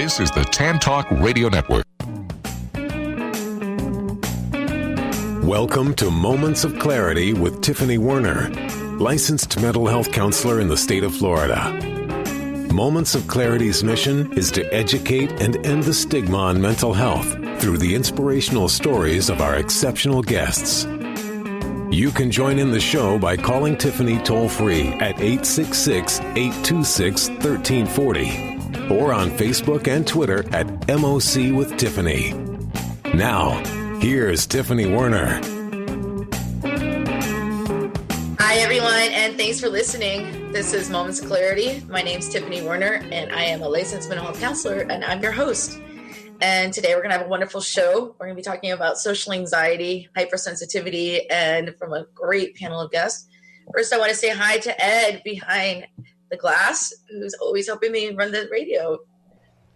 This is the Tan Talk Radio Network. Welcome to Moments of Clarity with Tiffany Werner, licensed mental health counselor in the state of Florida. Moments of Clarity's mission is to educate and end the stigma on mental health through the inspirational stories of our exceptional guests. You can join in the show by calling Tiffany toll-free at 866-826-1340 or on Facebook and Twitter at MOC with Tiffany. Now, here's Tiffany Werner. Hi, everyone, and thanks for listening. This is Moments of Clarity. My name's Tiffany Werner, and I am a licensed mental health counselor, and I'm your host. And today we're going to have a wonderful show. We're going to be talking about social anxiety, hypersensitivity, and from a great panel of guests. First, I want to say hi to Ed behind the glass, who's always helping me run the radio.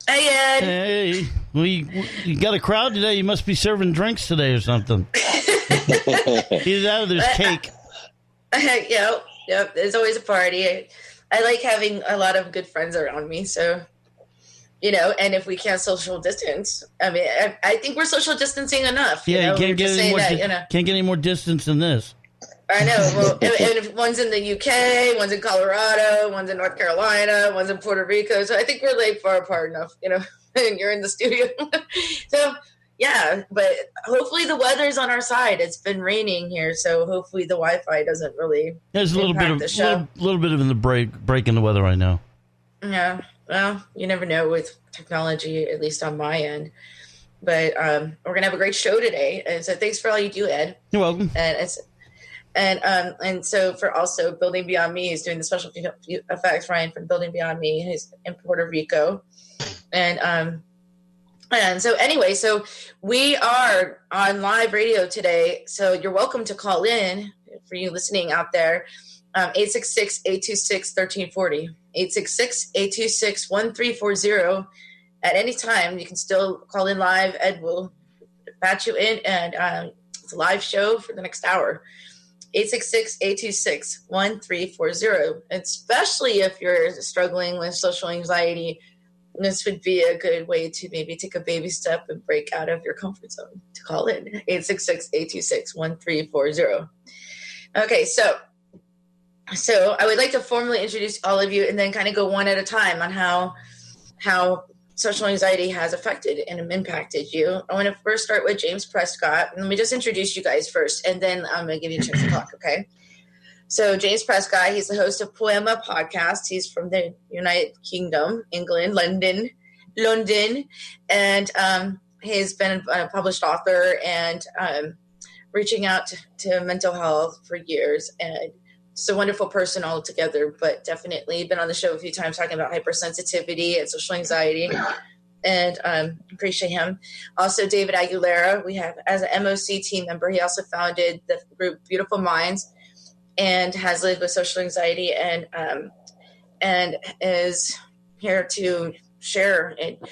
Hey, Ed. Hey. You got a crowd today? You must be serving drinks today or something. Either that or there's cake. Yep. There's always a party. I like having a lot of good friends around me, so... and if we can't social distance, I mean, I think we're social distancing enough. Yeah, you can't get any more distance than this. I know. Well, and if one's in the UK, one's in Colorado, one's in North Carolina, one's in Puerto Rico. So I think we're like far apart enough, and you're in the studio. So, yeah, but hopefully the weather's on our side. It's been raining here, so hopefully the Wi-Fi doesn't really There's a little bit of the break in the weather right now. Yeah. Well, you never know with technology, at least on my end. But we're gonna have a great show today, and so thanks for all you do, Ed. You're welcome. And so for also Building Beyond Me, he's doing the special effects. Ryan from Building Beyond Me, who's in Puerto Rico, and so anyway, so we are on live radio today. So you're welcome to call in for you listening out there. 866-826-1340. 866-826-1340. At any time, you can still call in live. Ed will patch you in, and it's a live show for the next hour. 866-826-1340. Especially if you're struggling with social anxiety, this would be a good way to maybe take a baby step and break out of your comfort zone to call in. 866-826-1340. Okay, so I would like to formally introduce all of you and then kind of go one at a time on how social anxiety has affected and impacted you. I want to first start with James Prescott. And let me just introduce you guys first, and then I'm going to give you a chance to talk, okay? So James Prescott, he's the host of Poema Podcast. He's from the United Kingdom, England, London, and he's been a published author and reaching out to mental health for years, and just a wonderful person altogether, but definitely been on the show a few times talking about hypersensitivity and social anxiety, and appreciate him. Also, David Aguilera, we have as an MOC team member. He also founded the group Beautiful Minds and has lived with social anxiety and is here to share it.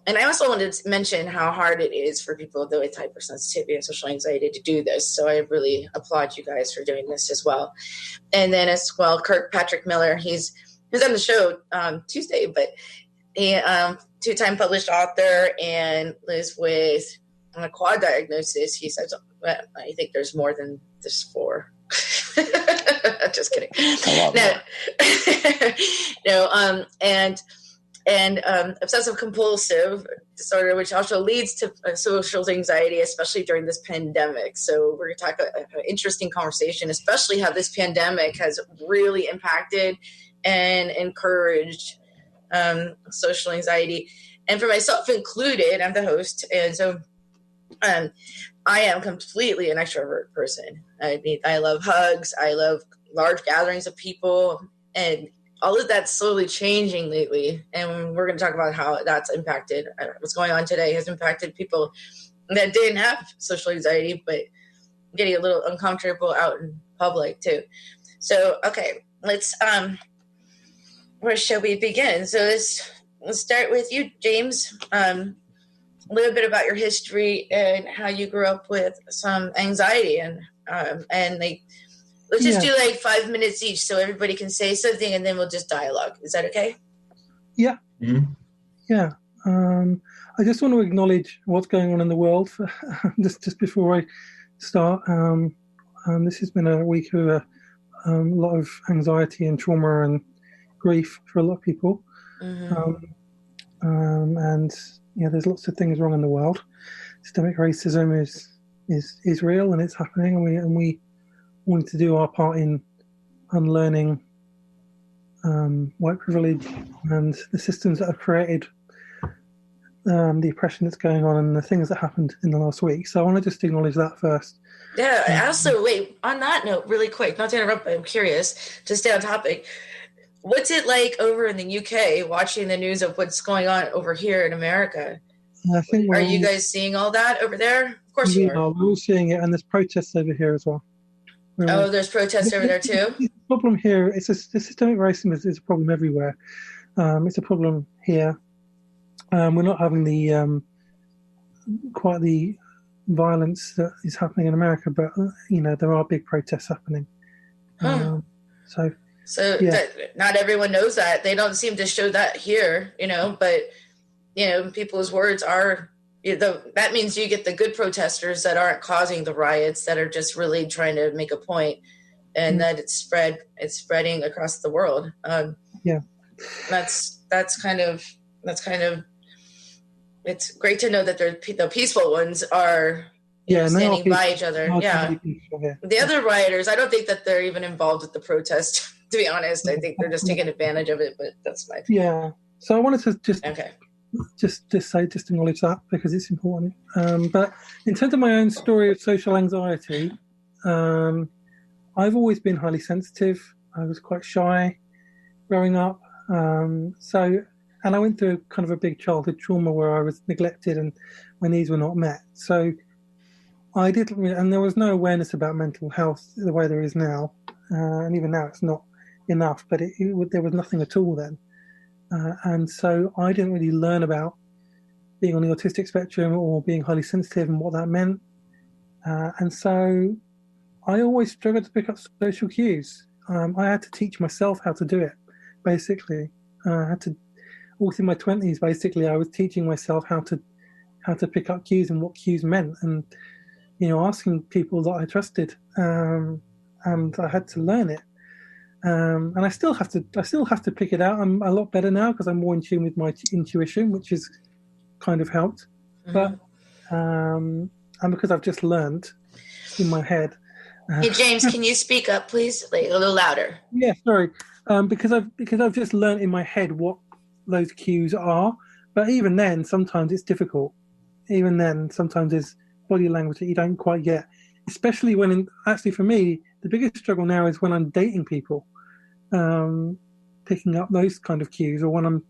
And I also wanted to mention how hard it is for people with hypersensitivity and social anxiety to do this. So I really applaud you guys for doing this as well. And then as well, Kirk Patrick Miller, he's on the show Tuesday, but he two-time published author and lives with a quad diagnosis. He says, well, I think there's more than this 4. Just kidding. And obsessive compulsive disorder, which also leads to social anxiety, especially during this pandemic. So we're going to talk an interesting conversation, especially how this pandemic has really impacted and encouraged social anxiety. And for myself included, I'm the host. And so I am completely an extrovert person. I love hugs. I love large gatherings of people, and all of that's slowly changing lately, and we're going to talk about how that's impacted. What's going on today has impacted people that didn't have social anxiety, but getting a little uncomfortable out in public too. So, okay, where shall we begin? So let's start with you, James. A little bit about your history and how you grew up with some anxiety, and let's just do 5 minutes each so everybody can say something, and then we'll just dialogue. Is that okay? Yeah. Mm-hmm. Yeah. I just want to acknowledge what's going on in the world just before I start. This has been a week of a lot of anxiety and trauma and grief for a lot of people. And there's lots of things wrong in the world. Systemic racism is real and it's happening, and we want to do our part in unlearning white privilege and the systems that have created the oppression that's going on and the things that happened in the last week. So I want to just acknowledge that first. Yeah. Also, wait, on that note, really quick, not to interrupt, but I'm curious, to stay on topic. What's it like over in the UK watching the news of what's going on over here in America? Are you guys seeing all that over there? Of course you are. We're all seeing it, and there's protests over here as well. There's protests over there too? The problem here, the systemic racism is a problem everywhere. It's a problem here. We're not having the quite the violence that is happening in America, but there are big protests happening. So not everyone knows that. They don't seem to show that here, but people's words are, that means you get the good protesters that aren't causing the riots, that are just really trying to make a point, and that it's spreading across the world. That's kind of, it's great to know that the peaceful ones are standing by each other. The other rioters, I don't think that they're even involved with the protest, to be honest. I think they're just taking advantage of it, but that's my opinion. Yeah. So I wanted to just acknowledge that because it's important. But in terms of my own story of social anxiety, I've always been highly sensitive. I was quite shy growing up. And I went through kind of a big childhood trauma where I was neglected and my needs were not met. So I didn't really, and there was no awareness about mental health the way there is now. And even now it's not enough, but there was nothing at all then. And so I didn't really learn about being on the autistic spectrum or being highly sensitive and what that meant. And so I always struggled to pick up social cues. I had to teach myself how to do it, basically. I had to, all through my 20s, basically, I was teaching myself how to pick up cues and what cues meant, and asking people that I trusted, and I had to learn it. And I still have to pick it out. I'm a lot better now because I'm more in tune with my intuition, which has kind of helped. But and because I've just learned in my head. Hey James, can you speak up, please? Like a little louder. Yeah, sorry. Because I've just learned in my head what those cues are. But even then, sometimes it's difficult. Even then, sometimes there's body language that you don't quite get. Especially when, actually for me, the biggest struggle now is when I'm dating people, picking up those kind of cues, or when I'm,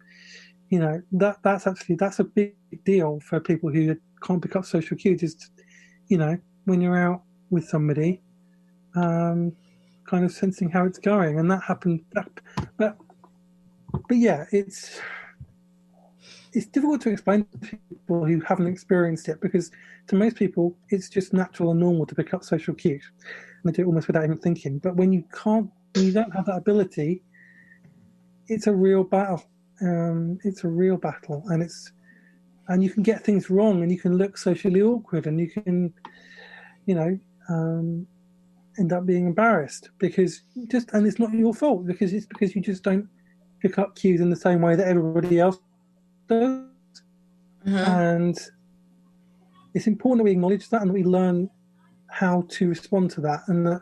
that's a big deal for people who can't pick up social cues. Is, when you're out with somebody, kind of sensing how it's going, and that happened. But yeah, it's difficult to explain to people who haven't experienced it, because to most people it's just natural and normal to pick up social cues, and they do it almost without even thinking. But when you don't have that ability, it's a real battle. It's a real battle, and you can get things wrong, and you can look socially awkward, and you can, end up being embarrassed and it's not your fault, because you just don't pick up cues in the same way that everybody else does. And it's important that we acknowledge that and that we learn how to respond to that, and that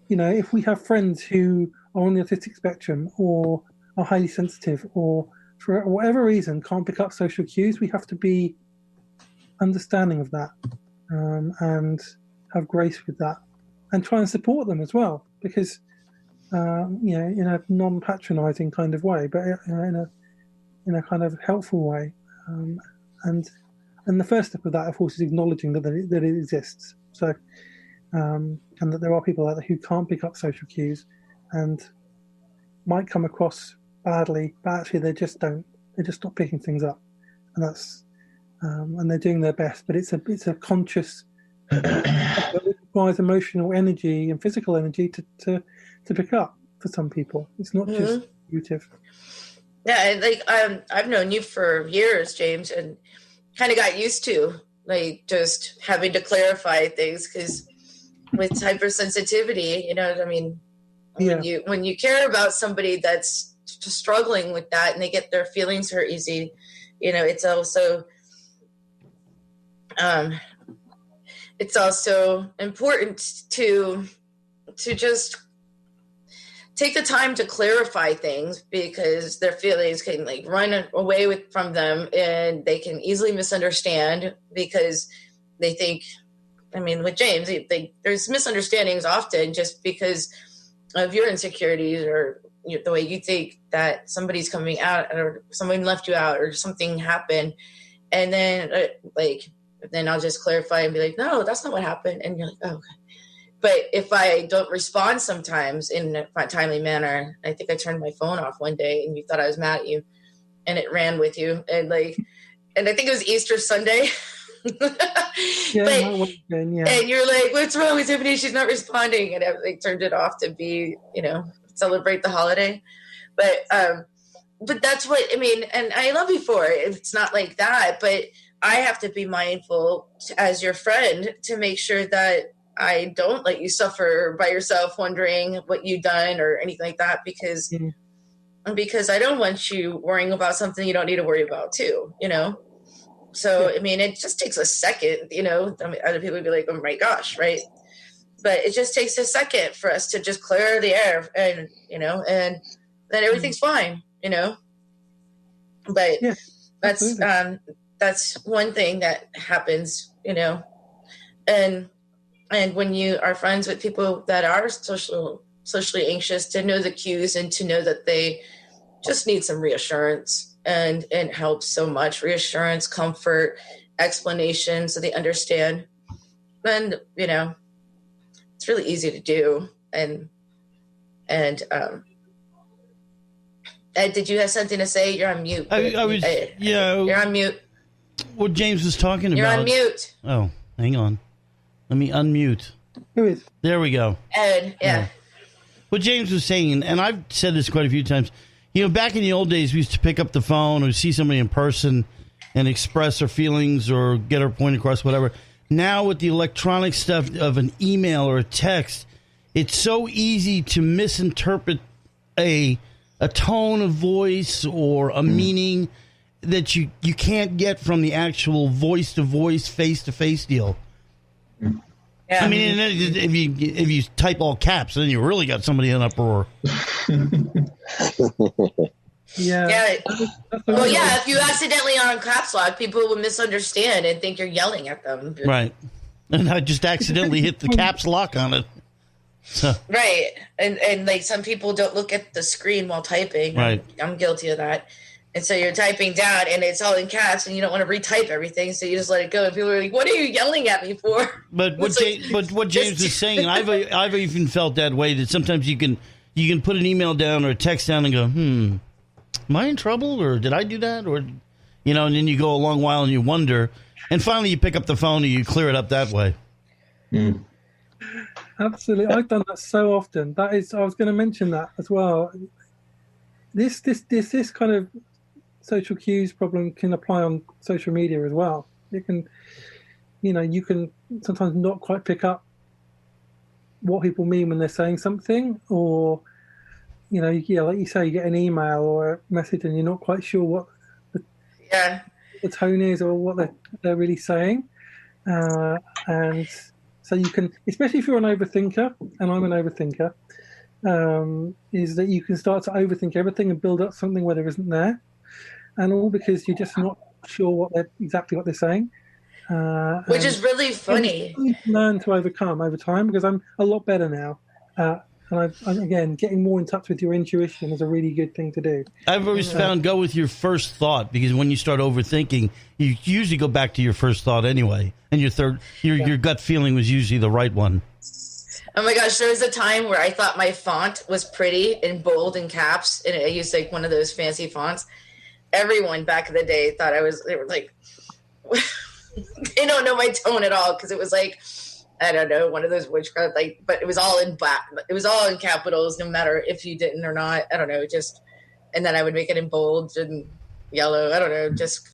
if we have friends who are on the autistic spectrum or are highly sensitive or for whatever reason can't pick up social cues, we have to be understanding of that, and have grace with that, and try and support them as well, because in a non-patronizing kind of way, but in a kind of helpful way. And the first step of that, of course, is acknowledging that it exists. So, and that there are people out there who can't pick up social cues and might come across badly, but actually they just don't. They're just not picking things up, and that's and they're doing their best. But it's a conscious. It requires emotional energy and physical energy to pick up for some people. It's not just intuitive. Yeah, like I've known you for years, James, and kind of got used to like just having to clarify things because with hypersensitivity, you know what I mean? When you care about somebody that's struggling with that and they get their feelings hurt easy, you know, it's also important to just take the time to clarify things because their feelings can like run away from them and they can easily misunderstand because they think, I mean, with James, there's misunderstandings often just because of your insecurities or the way you think that somebody's coming out or someone left you out or something happened. And then then I'll just clarify and be like, no, that's not what happened. And you're like, oh, okay. But if I don't respond sometimes in a timely manner, I think I turned my phone off one day and you thought I was mad at you and it ran with you. And I think it was Easter Sunday. And you're like, what's wrong with Tiffany? She's not responding. And I turned it off to be, celebrate the holiday. But that's what, I mean, and I love you for it. It's not like that, but I have to be mindful as your friend to make sure that I don't let you suffer by yourself wondering what you've done or anything like that because I don't want you worrying about something you don't need to worry about too, So, I mean, it just takes a second, I mean, other people would be like, oh my gosh, right? But it just takes a second for us to just clear the air and, and then everything's fine, But that's one thing that happens, and when you are friends with people that are socially anxious, to know the cues and to know that they just need some reassurance, and it helps so much. Reassurance, comfort, explanation, so they understand. And it's really easy to do. And Ed, did you have something to say? You're on mute. You're on mute. What James was talking about. You're on mute. Oh, hang on. Let me unmute. Who is? There we go. Ed, yeah. What James was saying, and I've said this quite a few times, back in the old days, we used to pick up the phone or see somebody in person and express our feelings or get our point across, whatever. Now with the electronic stuff of an email or a text, it's so easy to misinterpret a tone of voice or a meaning that you can't get from the actual voice-to-voice, face-to-face deal. Yeah. I mean, if you type all caps, then you really got somebody in uproar. Yeah. Well, yeah, if you accidentally are on caps lock, people will misunderstand and think you're yelling at them. Right. And I just accidentally hit the caps lock on it. So. Right. And like some people don't look at the screen while typing. Right. I'm guilty of that. And so you're typing down and it's all in caps and you don't want to retype everything. So you just let it go. And people are like, what are you yelling at me for? But what James is saying, I've even felt that way, that sometimes you can put an email down or a text down and go, am I in trouble or did I do that? Or, and then you go a long while and you wonder. And finally you pick up the phone and you clear it up that way. Mm. Absolutely. I've done that so often. I was going to mention that as well. This kind of social cues problem can apply on social media as well. It can, you can sometimes not quite pick up what people mean when they're saying something, or, like you say, you get an email or a message and you're not quite sure what the tone is or what they're really saying. And so you can, especially if you're an overthinker, and I'm an overthinker, is that you can start to overthink everything and build up something where there isn't there. And all because you're just not sure exactly what they're saying. Which is really funny. You learn to overcome over time, because I'm a lot better now. And I'm getting more in touch with your intuition is a really good thing to do. I've always found go with your first thought, because when you start overthinking, you usually go back to your first thought anyway. And your gut feeling was usually the right one. Oh my gosh, there was a time where I thought my font was pretty and bold in caps, and I used like one of those fancy fonts. Everyone back in the day thought they were like, they don't know my tone at all, because it was like, I don't know, one of those witchcraft, but it was all in black. It was all in capitals, no matter if you didn't or not. I don't know, just and then I would make it in bold and yellow. I don't know, just